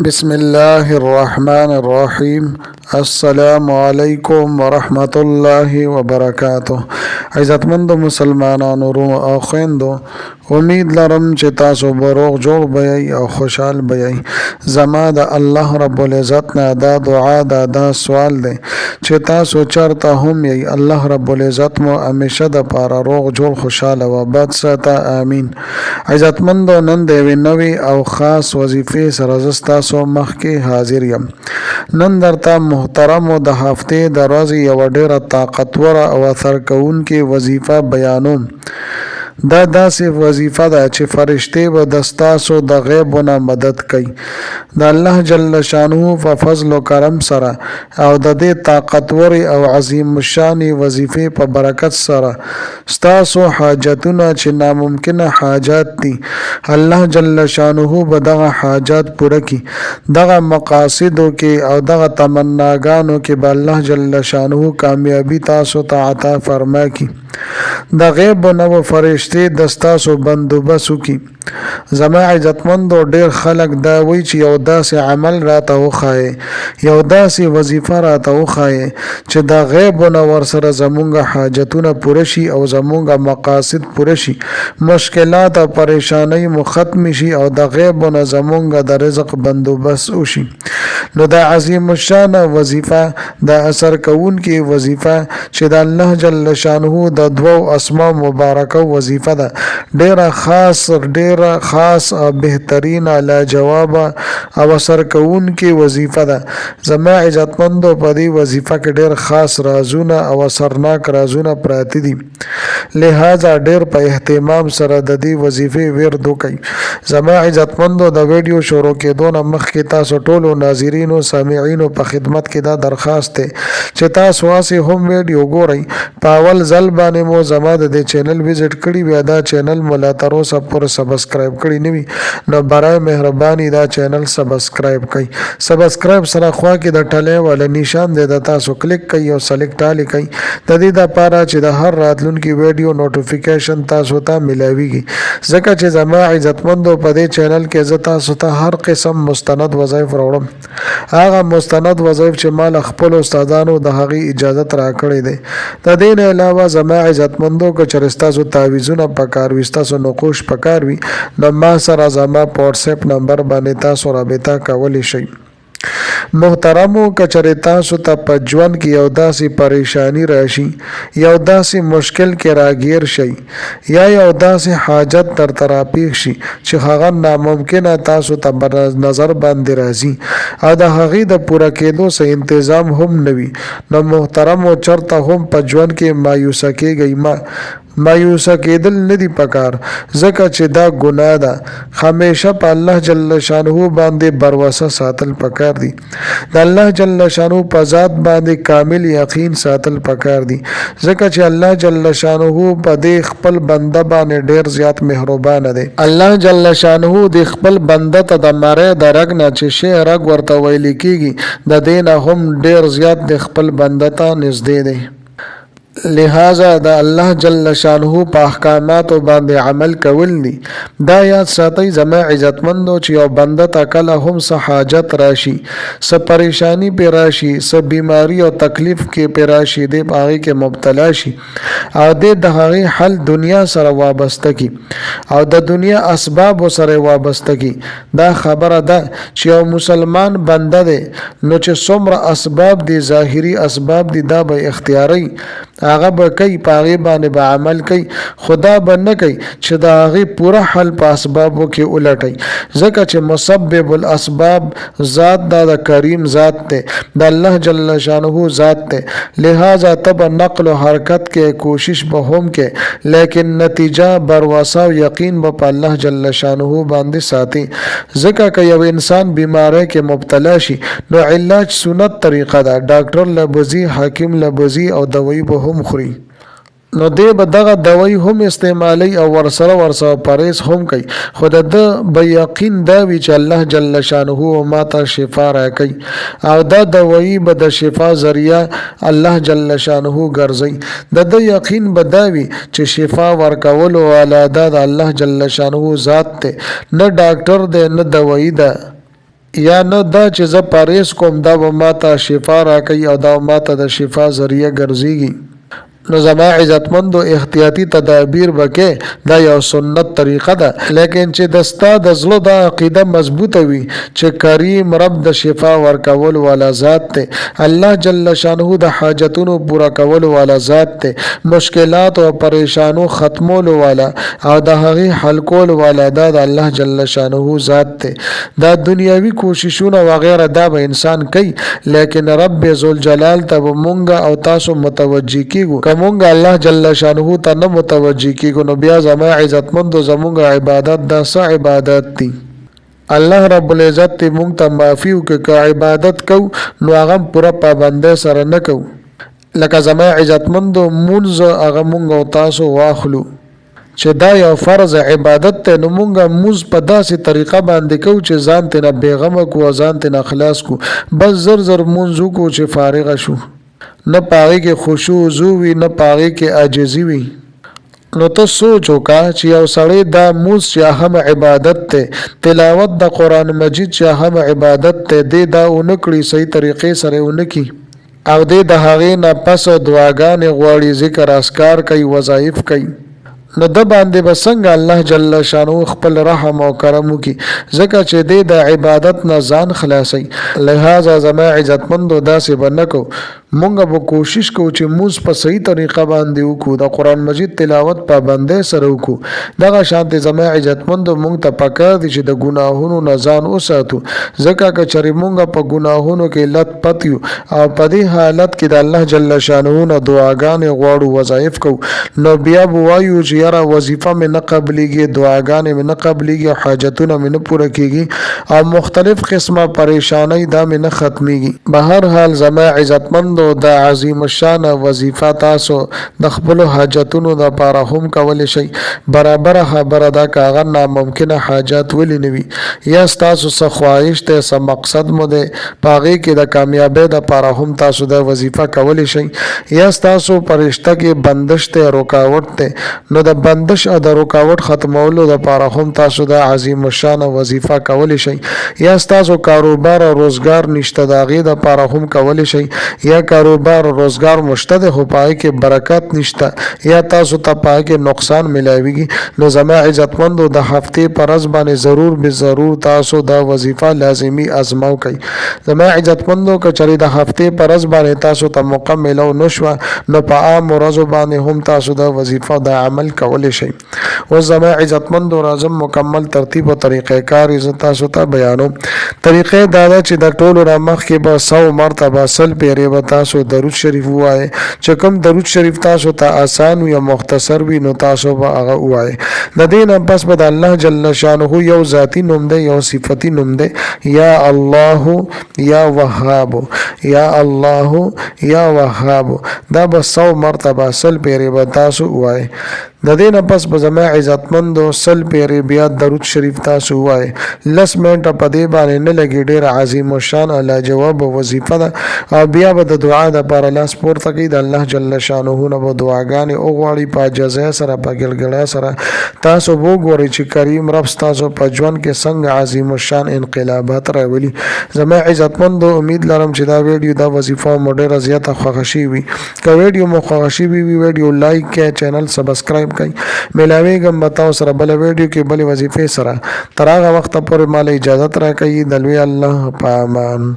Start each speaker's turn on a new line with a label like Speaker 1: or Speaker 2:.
Speaker 1: بسم الله الرحمن الرحیم. السلام علیکم ورحمۃ اللہ وبرکاتہ. عزتمند مسلمانانو ورونو او خویندو، امید لرم چې تاسو به روغ جوړ بیئ او خوشحال بیئ. زما د الله رب العزت نه دا دعا دا سوال دی چې تاسو چرته هم یئ، الله رب العزت مو همیشه د پاره روغ جوړ خوشحاله و بد ساته. آمین. عزتمندو، نن د یوې نوې او خاص وظیفې سره زه ستاسو مخ کې حاضر یم. نن درته محترمو د هفتې د ورځې یوه ډېره طاقتوره او اثر کوونکې وظیفه بیانوم. دا داسې وظیفه ده چې فرشتې به د ستاسو د غیبو نه مدد کوي. د الله جل شانه په فضل و کرم سره او د دې طاقتورې او عظیم الشانې وظیفې په برکت سره ستاسو حاجتونه چې ناممکنه حاجات دي، الله جل شانه به دغه حاجات پوره کړي. دغه مقاصدو کې او دغه تمناګانو کې به الله جل شانه کامیابی تاسو ته عطا فرما کړي. د غیب نه فرشتې د ستاسو بندوبست وکړي. زما عزتمندو، ډېر خلک دا وایي چې یو داسې عمل راته وښایې، یو داسې وظیفه راته وښایې چې د غیب نه ورسره زمونږ حاجتونه پوره شي او زمونږ مقاصد پوره شي، مشکلات او پریشانۍ مو ختم شي او د غیب نه زمونږ د رزق بندوبست وشي. نو دا عظیم الشانه وظیفه، دا اثر کوونکې وظیفه چې د الله جل شانه د دوو اسماء مبارکه وظیفه ده، ډیره خاص او بهترینه لاجواب او اثر کوونکې وظیفه ده. زما عزتمندو، په دې وظیفه کې ډیر خاص رازونه او اثرناک رازونه پراته دي، لہذا ډیر په اهتمام سره د دې وظیفې ورد وکړئ. زما عزتمندو، د ویډیو شروع کېدو نه مخکې تاسو ټولو ناظرینو سامعینو په خدمت کې دا درخواست دی چې تاسو هسې هم ویډیو ګورئ، په اول ځل باندې مو زما د دې چینل وزټ کړي بیا دا چینل مو لا تر اوسه پورې سبسکرایب کړي نه وي، نو برای مهرباني دا چینل سبسکرایب کړئ. سبسکرایب سره خوا کې د ټلۍ والا نشان دی، د تاسو کلیک کړئ او سلیکټ آل کړئ، د دې دپاره چې د هر راتلونکي ویډیو نوټیفیکیشن تاسو ته ملاویږي. ځکه چې زما عزتمندو، په دې چینل کې زه تاسو ته هر قسم مستند وظایف راوړم، هغه مستند وظایف چې مال خپل استادانو د هغې اجازت راکړی دی. د دې نه علاوه زما عزتمندو، که چېرې ستاسو تعویضونه پکار وي، ستاسو نقوش پکار وي، نو ما سره زما په واتساپ نمبر باندې تاسو رابطه کولی شئ. محترمو، که چېرې تاسو ته په ژوند کې یو داسې پریشانی راشي، یو داسې مشکل کې راګیر شئ، یا یو داسې حاجت درته راپېښ شي چې هغه ناممکنه تاسو ته په نظر باندې راځي او د هغې د پوره کېدو څه انتظام هم نه وي، نو محترمو، چېرته هم په ژوند کې مایوسه کېږئ. مایوسه کېدل نه دي پکار، ځکه چې دا ګناه ده. همیشه په الله جل شانه باندې بروسه ساتل پکار دي، د الله جل شانه په ذات باندې کامل یقین ساتل پکار دي، ځکه چې الله جل شانه په دې خپل بنده باندې ډیر زیات مهربانه دی. الله جل شانه د خپل بنده ته د مرۍ د رګ نه چې شی رګ ورته ویل کېږي، د دې نه هم ډیر زیات د خپل بنده ته نږدې دی. لہذا د الله جل شانه په احکاماتو باندې عمل کول دي. دا یاد ساتئ زما عزتمندو، چې یو بنده ته کله هم څه حاجت راشي، څه پریشانی پې راشي، څه بیماری او تکلیف کې پې راشي، دی په هغې کې مبتلا شي او دی د هغې حل دنیا سره وابسته کی او د دنیا اسبابو سره وابسته کی. دا خبره ده چې یو مسلمان بنده دی، نو چې څومره اسباب دي، ظاهري اسباب دي، دا به اختیاري، هغه به کوي، په هغې باندې به عمل کوي، خدا به نه کوي چې د هغې پوره حل په اسبابو کې ولټئ، ځکه چې مسبب الاسباب ذات دا د کریم ذات دی، د الله جل شانه ذات دی. لہذا ته به نقل و حرکت کې کوشش به هم کې، لیکن نتیجه بروسه او یقین به په الله جل شانه باندې ساتي. ځکه که یو انسان بیماری کې مبتلا شي، نو علاج سنت طریقه ده، ډاکټر لبزي، حکیم لبزي او دوی به هم خوري، نو دی به دغه دوی هم استعمالی او ورسره پرهیز هم کوي، خو د ده به یقین دا وي چې الله جل شانه ما ته شفا راکوي او دا دوی به د شفا ذریعه الله جل شانه ګرځي. د ده یقین به دا وي چې شفا ورکولو والا دا د الله جل شانه ذات دی، نه ډاکټر دی نه دوی ده. یا نه دا چې زه پاریس کوم دا به ماته شفا راکوي او دا ماته د شفا ذریعه ګرځېږي. نو زما عزتمندو احتیاطي تدابیر بکې دا یو سنت طریقه ده، لیکن چې دستا د زړه د عقیده مضبوطه وي چې کریم رب د شفا ورکول والا ذات ته، الله جل شانه د حاجتونو پورا کول والا ذات ته، مشکلات او پریشانو ختمول والا او د هغې حل کول والا دا د الله جل شانه ذات ته. دا دنیاوي کوششونه وغیره دا به انسان کوي، لیکن رب ذوالجلال ته به مونږ او تاسو متوجه کیږو. مونږ الله جل شانه ته نه متوجه کیږو نو بیا زما عزتمندو زمونږ عبادت دا څه عبادت دي؟ الله رب العزت ته مونږ ته معافي وکړي که عبادت کو نو هغه پوره پابندۍ سره نه کو. لکه زما عزتمندو مونځ هغه مونږ او تاسو واخلو چې دا یو فرض عبادت ته، نو مونږه موز په داسې طریقه باندې کو چې ځان ته نه بیغمه کو ځان ته نه خلاص کو، بس زر زر مونځ کو چې فارغ شو، نه پاغي کې خشوع وي نه پاغي کې عاجزي وي. نو ته سوچ وکړه چې یو سړی دا موس چې هم عبادت ته، تلاوت د قرآن مجید چې هم عبادت ته، دی دا اونکړي صحیح طریقې سره اونکي او دی د هغې نه پس دعاګانې غواړي، ذکر اذکار کوي، وظایف کوي، نو د باندې به څنګه الله جل شانو خپل رحم او کرم وکړي، ځکه چې دی د عبادت نه ځان خلاصي. لہذا زما عزتمندو داسې به نه کو، مونږ به کوشش کوو چې موږ په صحیح طریقه باندې وکړو، د قرآن مجید تلاوت پابندۍ سره وکړو. دغه شانتې زما عزتمندو مونږ ته پکار دي چې د ګناهونو نه ځان وساتو، ځکه که چېرې مونږ په ګناهونو کې لت پت یو او په دې حالت کې د الله جل شانه نه دعاګانې غواړو، وظایف کوو، نو بیا به وایو چې یاره وظیفه مې نه قبلیږي، دعاګانې مې نه قبلیږي، حاجتونه مې نه پوره کیږي او مختلف قسمه پریشانۍ دا مې نه ختمیږي. به هر حال زما عزتمندو دا عظیم الشان وظیفه تاسو د خپل حاجتونو د لپاره هم کولی شئ. برابر خبره دا که هغه ناممکنه حاجات ولې نه وي، یا ستاسو څه خواهش دی څه مقصد مو دی په هغې کې د کامیابۍ دپاره هم تاسو دا وظیفه کولی شئ، یا ستاسو په رشته کې بندش دی رکاوټ دی، نو د بندش او د رکاوټ ختمولو دپاره هم تاسو دا عظیم الشان وظیفه کولی شئ، یا ستاسو کاروبار او روزګار نشته د هغې دپاره هم کولی شئ، یا کاروبار او روزګار مشته دی خو په هغې کې برکت نشته یا تاسو ته په هغې کې نقصان ملاویږي، نو زما عزتمندو د هفتې په ورځ باندې ضرور به ضرور تاسو دا وظیفه لازمي ازمو کوئ. زما عزتمندو که چېرې د هفتې په ورځ باندې تاسو ته موقع میلو نه شوه نو په عام ورځو باندې هم تاسو دا وظیفه د عمل کولی شئ. اوس زما عزتمندو راځم مکمل ترتیب او طریقې کار یې زه تاسو ته بیانوم. طریقې دا ده چې د ټولو نه مخکې به 100 مرتبه سل پیرې به تاسو درود شریف ووایئ، چې کوم درود شریف تاسو ته آسان وي او مختصر وي نو تاسو به هغه ووایئ. د دې نه پس به د الله جل شانه یو ذاتي نوم دی یو صفتي نوم دی، یا الله یا وهاب، یا الله یا وهاب، دا به 100 مرتبه سل پیرې به تاسو ووایئ. د دې نه پس به زما عزتمندو سل پیرې بیا درود شریف تاسو ووایئ. 10 منټه په دې باندې نه لګي، ډېره عظیم الشان او لاجواب وظیفه ده او بیا به د دعا دپاره لاس پورته کړي، د الله جل شانه نه به دعاګانې وغواړي په عاجزۍ سره په ګلګلۍ سره. تاسو به وګورئ چې کریم رب ستاسو په ژوند کې څنګه عظیم الشان انقلابات راولي. زما عزتمندو امید لرم چې دا ویډیو دا وظیفه مو ډېره زیاته خوښه شوې وي. که ویډیو مو خوښه شوې وي ویډیو لایک کړئ، چینل سبسکرایب کړئ. میلاویږم به تاسو سره بله ویډیو کې بلې وظیفې سره. تر هغه وخته پورې ماله اجازت راکوي. د لوی الله په امان.